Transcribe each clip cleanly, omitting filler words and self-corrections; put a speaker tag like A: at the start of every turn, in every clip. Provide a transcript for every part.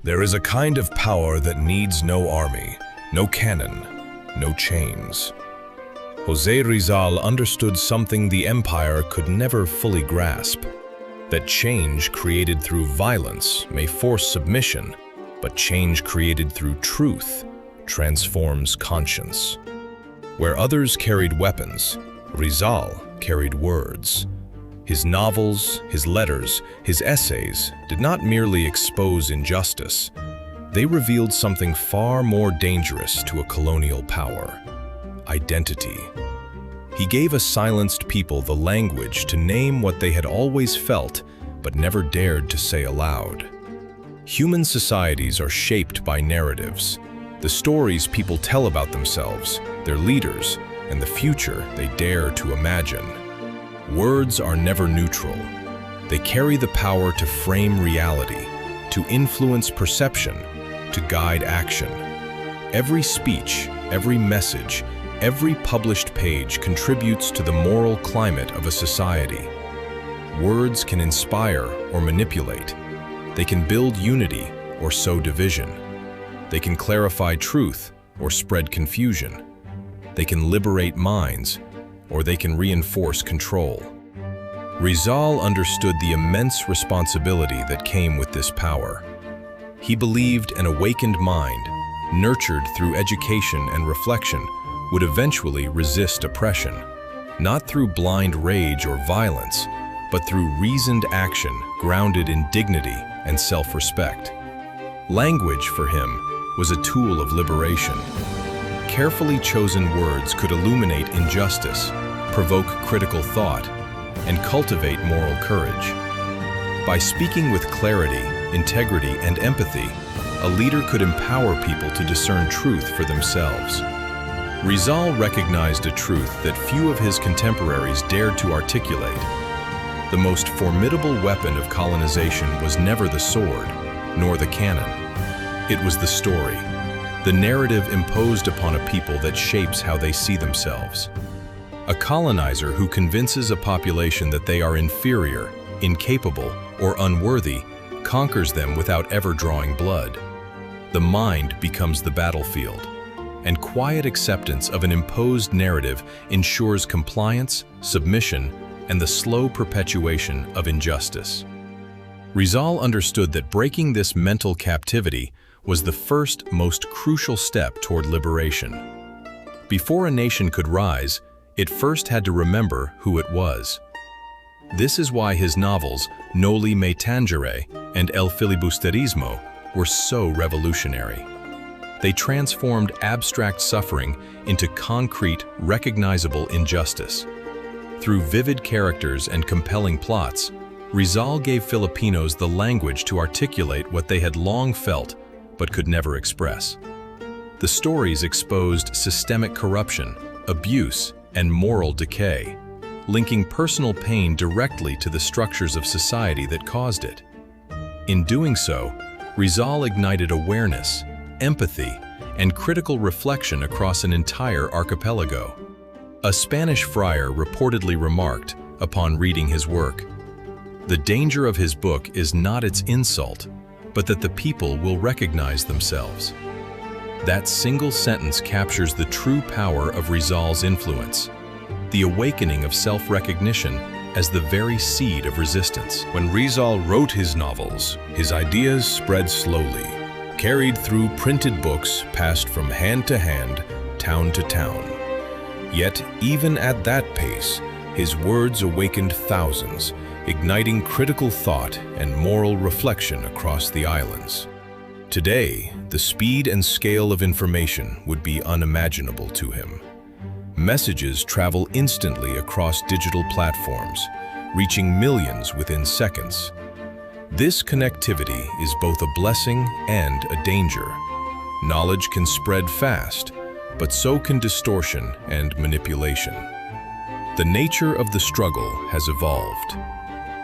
A: There is a kind of power that needs no army, no cannon, no chains. José Rizal understood something the empire could never fully grasp, that change created through violence may force submission, but change created through truth transforms conscience. Where others carried weapons, Rizal carried words. His novels, his letters, his essays did not merely expose injustice. They revealed something far more dangerous to a colonial power: identity. He gave a silenced people the language to name what they had always felt but never dared to say aloud. Human societies are shaped by narratives, the stories people tell about themselves, their leaders, and the future they dare to imagine. Words are never neutral. They carry the power to frame reality, to influence perception, to guide action. Every speech, every message, every published page contributes to the moral climate of a society. Words can inspire or manipulate. They can build unity or sow division. They can clarify truth or spread confusion. They can liberate minds, or they can reinforce control. Rizal understood the immense responsibility that came with this power. He believed an awakened mind, nurtured through education and reflection, would eventually resist oppression, not through blind rage or violence, but through reasoned action grounded in dignity and self-respect. Language, for him, was a tool of liberation. Carefully chosen words could illuminate injustice, provoke critical thought, and cultivate moral courage. By speaking with clarity, integrity, and empathy, a leader could empower people to discern truth for themselves. Rizal recognized a truth that few of his contemporaries dared to articulate. The most formidable weapon of colonization was never the sword, nor the cannon. It was the story, the narrative imposed upon a people that shapes how they see themselves. A colonizer who convinces a population that they are inferior, incapable, or unworthy conquers them without ever drawing blood. The mind becomes the battlefield, and quiet acceptance of an imposed narrative ensures compliance, submission, and the slow perpetuation of injustice. Rizal understood that breaking this mental captivity was the first, most crucial step toward liberation. Before a nation could rise, it first had to remember who it was. This is why his novels, Noli Me Tángere and El Filibusterismo, were so revolutionary. They transformed abstract suffering into concrete, recognizable injustice. Through vivid characters and compelling plots, Rizal gave Filipinos the language to articulate what they had long felt but could never express. The stories exposed systemic corruption, abuse, and moral decay, linking personal pain directly to the structures of society that caused it. In doing so, Rizal ignited awareness, empathy, and critical reflection across an entire archipelago. A Spanish friar reportedly remarked, upon reading his work, "The danger of his book is not its insult, but that the people will recognize themselves." That single sentence captures the true power of Rizal's influence, the awakening of self-recognition as the very seed of resistance. When Rizal wrote his novels, his ideas spread slowly, carried through printed books, passed from hand to hand, town to town. Yet, even at that pace, his words awakened thousands, igniting critical thought and moral reflection across the islands. Today, the speed and scale of information would be unimaginable to him. Messages travel instantly across digital platforms, reaching millions within seconds. This connectivity is both a blessing and a danger. Knowledge can spread fast, but so can distortion and manipulation. The nature of the struggle has evolved.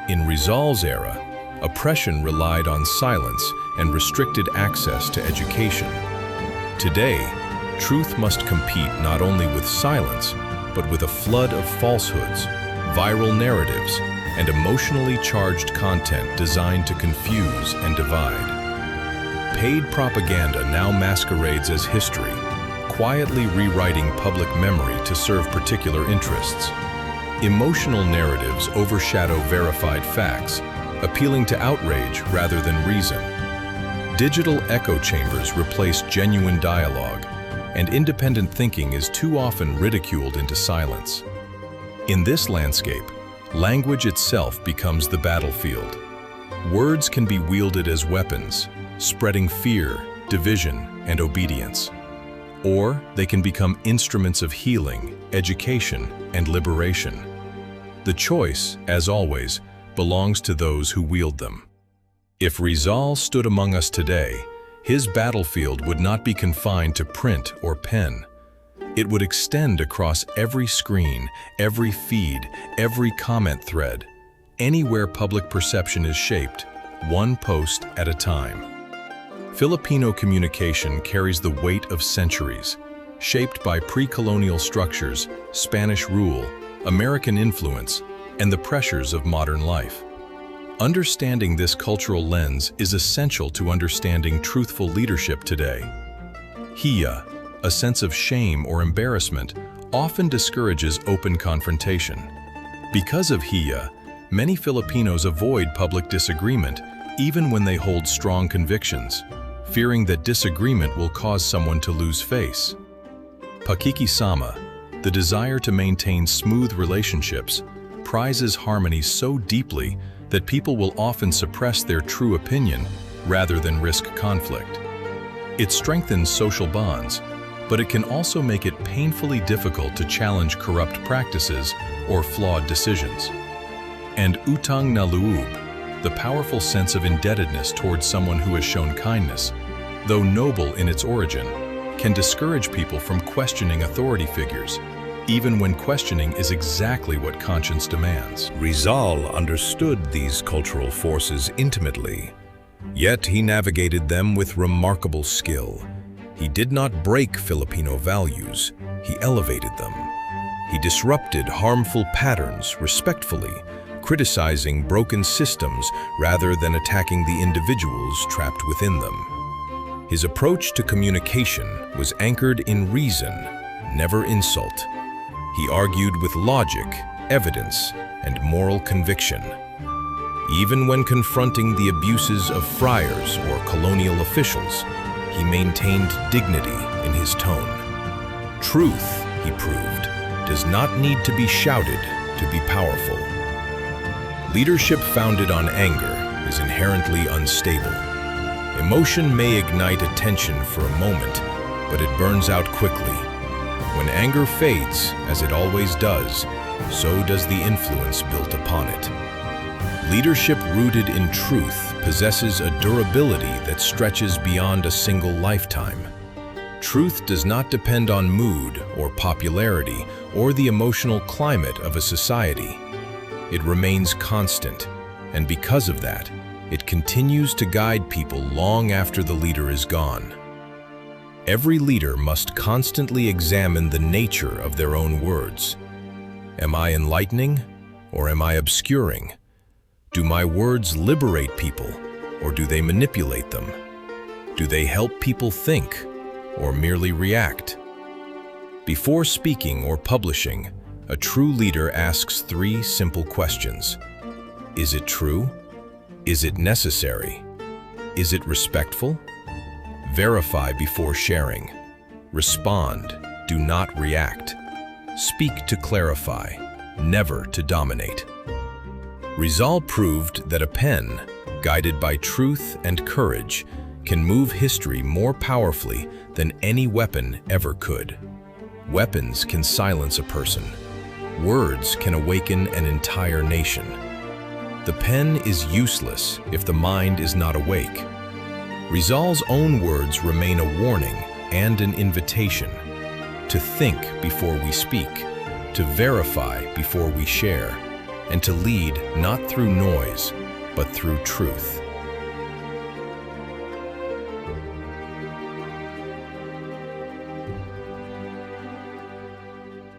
A: In Rizal's era, oppression relied on silence and restricted access to education. Today, truth must compete not only with silence, but with a flood of falsehoods, viral narratives, and emotionally charged content designed to confuse and divide. paid propaganda now masquerades as history, quietly rewriting public memory to serve particular interests. Emotional narratives overshadow verified facts, appealing to outrage rather than reason. Digital echo chambers replace genuine dialogue, and independent thinking is too often ridiculed into silence. In this landscape, language itself becomes the battlefield. Words can be wielded as weapons, spreading fear, division, and obedience. Or they can become instruments of healing, education, and liberation. The choice, as always, belongs to those who wield them. If Rizal stood among us today, his battlefield would not be confined to print or pen. It would extend across every screen, every feed, every comment thread, anywhere public perception is shaped, one post at a time. Filipino communication carries the weight of centuries, shaped by pre-colonial structures, Spanish rule, American influence, and the pressures of modern life. Understanding this cultural lens is essential to understanding truthful leadership today. Hiya, a sense of shame or embarrassment, often discourages open confrontation. Because of hiya, many Filipinos avoid public disagreement even when they hold strong convictions, fearing that disagreement will cause someone to lose face. Pakikisama, the desire to maintain smooth relationships, prizes harmony so deeply that people will often suppress their true opinion rather than risk conflict. It strengthens social bonds, but it can also make it painfully difficult to challenge corrupt practices or flawed decisions. And utang na loob, the powerful sense of indebtedness towards someone who has shown kindness, though noble in its origin, can discourage people from questioning authority figures, even when questioning is exactly what conscience demands.
B: Rizal understood these cultural forces intimately, yet he navigated them with remarkable skill. He did not break Filipino values, he elevated them. He disrupted harmful patterns respectfully, criticizing broken systems rather than attacking the individuals trapped within them. His approach to communication was anchored in reason, never insult. He argued with logic, evidence, and moral conviction. Even when confronting the abuses of friars or colonial officials, he maintained dignity in his tone. Truth, he proved, does not need to be shouted to be powerful. Leadership founded on anger is inherently unstable. Emotion may ignite attention for a moment, but it burns out quickly. When anger fades, as it always does, so does the influence built upon it. Leadership rooted in truth possesses a durability that stretches beyond a single lifetime. Truth does not depend on mood or popularity or the emotional climate of a society. It remains constant, and because of that, it continues to guide people long after the leader is gone. Every leader must constantly examine the nature of their own words. Am I enlightening, or am I obscuring? Do my words liberate people, or do they manipulate them? Do they help people think, or merely react? Before speaking or publishing, a true leader asks 3 simple questions. Is it true? Is it necessary? Is it respectful? Verify before sharing. Respond, do not react. Speak to clarify, never to dominate. Rizal proved that a pen, guided by truth and courage, can move history more powerfully than any weapon ever could. Weapons can silence a person. Words can awaken an entire nation. The pen is useless if the mind is not awake. Rizal's own words remain a warning and an invitation to think before we speak, to verify before we share, and to lead not through noise, but through truth.